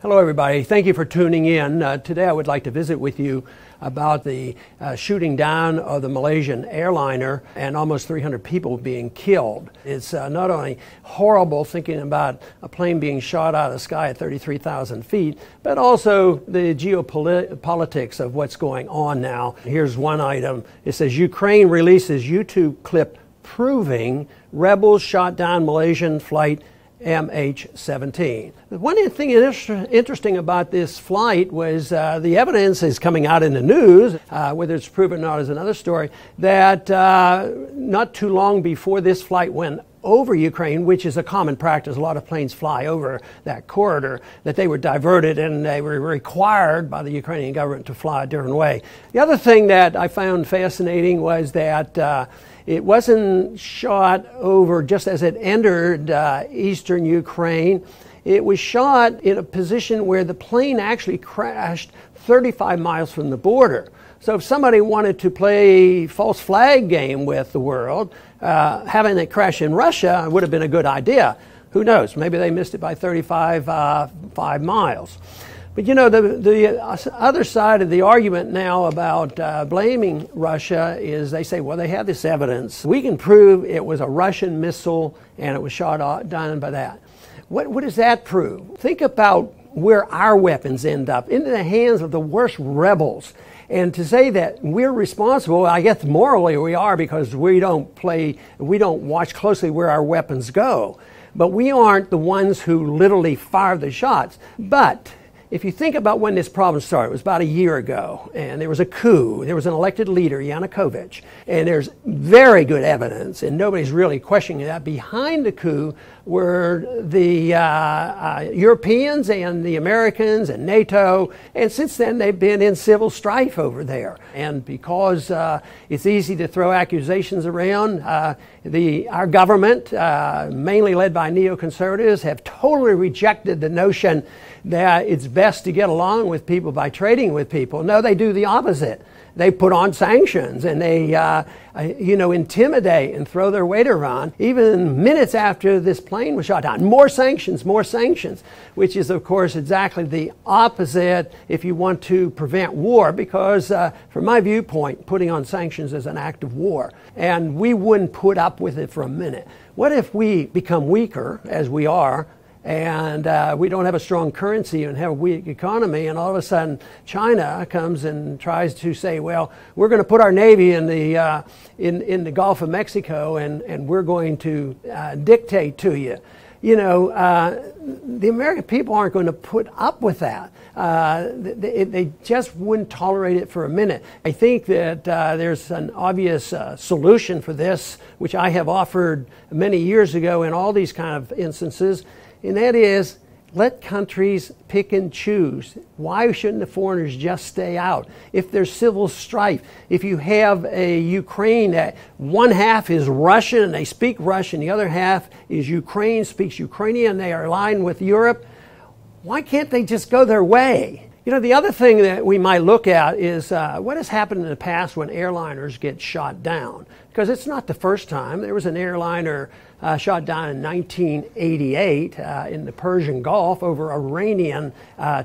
Hello everybody, thank you for tuning in. Today I would like to visit with you about the shooting down of the Malaysian Airliner and almost 300 people being killed. It's not only horrible thinking about a plane being shot out of the sky at 33,000 feet, but also the geopolitics of what's going on now. Here's one item. It says Ukraine releases YouTube clip proving rebels shot down Malaysian flight MH17. One thing interesting about this flight was the evidence is coming out in the news, whether it's proven or not is another story, that not too long before this flight went over Ukraine, which is a common practice, a lot of planes fly over that corridor, that they were diverted and they were required by the Ukrainian government to fly a different way. The other thing that I found fascinating was that it wasn't shot over just as it entered eastern Ukraine. It was shot in a position where the plane actually crashed 35 miles from the border. So if somebody wanted to play false flag game with the world, having it crash in Russia would have been a good idea. Who knows? Maybe they missed it by 35 miles. But you know, the other side of the argument now about blaming Russia is they say, well, they have this evidence. We can prove it was a Russian missile and it was shot down by that. What does that prove? Think about where our weapons end up, into the hands of the worst rebels. And to say that we're responsible, I guess morally we are, because we don't watch closely where our weapons go. But we aren't the ones who literally fire the shots. But if you think about when this problem started, it was about a year ago, and there was a coup. There was an elected leader, Yanukovych, and there's very good evidence, and nobody's really questioning that. Behind the coup were the Europeans and the Americans and NATO, and since then they've been in civil strife over there. And because it's easy to throw accusations around, our government, mainly led by neoconservatives, have totally rejected the notion that it's best to get along with people by trading with people. No, they do the opposite. They put on sanctions and they, intimidate and throw their weight around. Even minutes after this plane was shot down, more sanctions, which is, of course, exactly the opposite if you want to prevent war, because from my viewpoint, putting on sanctions is an act of war, and we wouldn't put up with it for a minute. What if we become weaker, as we are, and we don't have a strong currency and have a weak economy, and all of a sudden China comes and tries to say, well, we're going to put our navy in the Gulf of Mexico and we're going to dictate to you. You know, the American people aren't going to put up with that. They just wouldn't tolerate it for a minute. I think that there's an obvious solution for this, which I have offered many years ago in all these kind of instances, and that is, let countries pick and choose. Why shouldn't the foreigners just stay out? If there's civil strife, if you have a Ukraine that one half is Russian and they speak Russian, the other half is Ukraine, speaks Ukrainian, they are aligned with Europe, why can't they just go their way? You know, the other thing that we might look at is what has happened in the past when airliners get shot down. Because it's not the first time. There was an airliner shot down in 1988 in the Persian Gulf over Iranian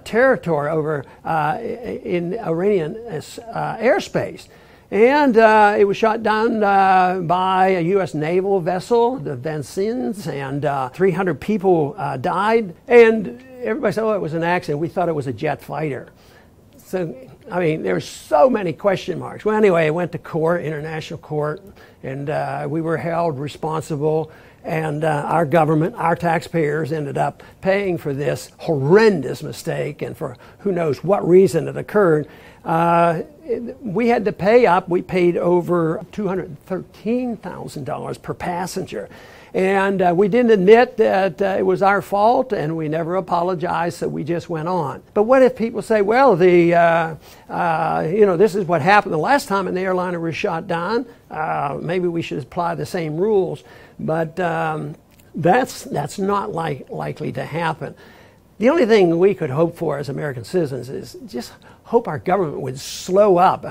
territory, over in Iranian airspace. And it was shot down by a U.S. naval vessel, the Vincennes, and 300 people died. And everybody said, oh, it was an accident. We thought it was a jet fighter. So, I mean, there's so many question marks. Well, anyway, I went to court, international court, and we were held responsible. And our government, our taxpayers, ended up paying for this horrendous mistake, and for who knows what reason it occurred. We had to pay up. We paid over $213,000 per passenger. And we didn't admit that it was our fault, and we never apologized, so we just went on. But what if people say, well, this is what happened the last time an airliner was shot down. Maybe we should apply the same rules. But that's not likely to happen. The only thing we could hope for as American citizens is just hope our government would slow up.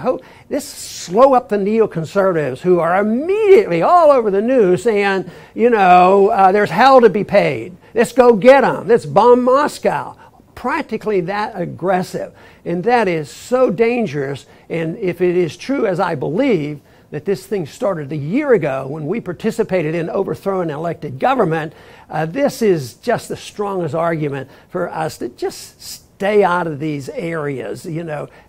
Slow up the neoconservatives who are immediately all over the news saying, there's hell to be paid. Let's go get them. Let's bomb Moscow. practically that aggressive. And that is so dangerous. And if it is true, as I believe, that this thing started a year ago when we participated in overthrowing an elected government, this is just the strongest argument for us to just stay out of these areas,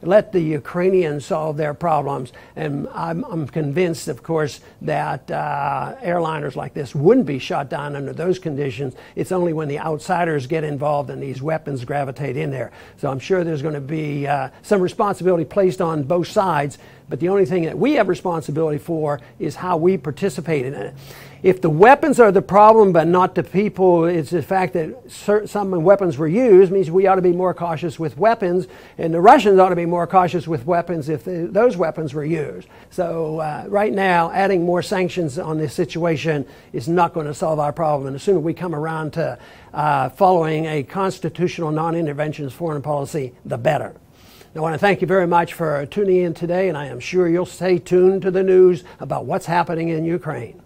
let the Ukrainians solve their problems. And I'm convinced, of course, that airliners like this wouldn't be shot down under those conditions. It's only when the outsiders get involved and these weapons gravitate in there. So I'm sure there's going to be some responsibility placed on both sides, but the only thing that we have responsibility for is how we participate in it. If the weapons are the problem but not the people, it's the fact that some weapons were used, means we ought to be more cautious with weapons, and the Russians ought to be more cautious with weapons if those weapons were used. So right now, adding more sanctions on this situation is not going to solve our problem, and the sooner we come around to following a constitutional non-interventionist foreign policy, the better. I want to thank you very much for tuning in today, and I am sure you'll stay tuned to the news about what's happening in Ukraine.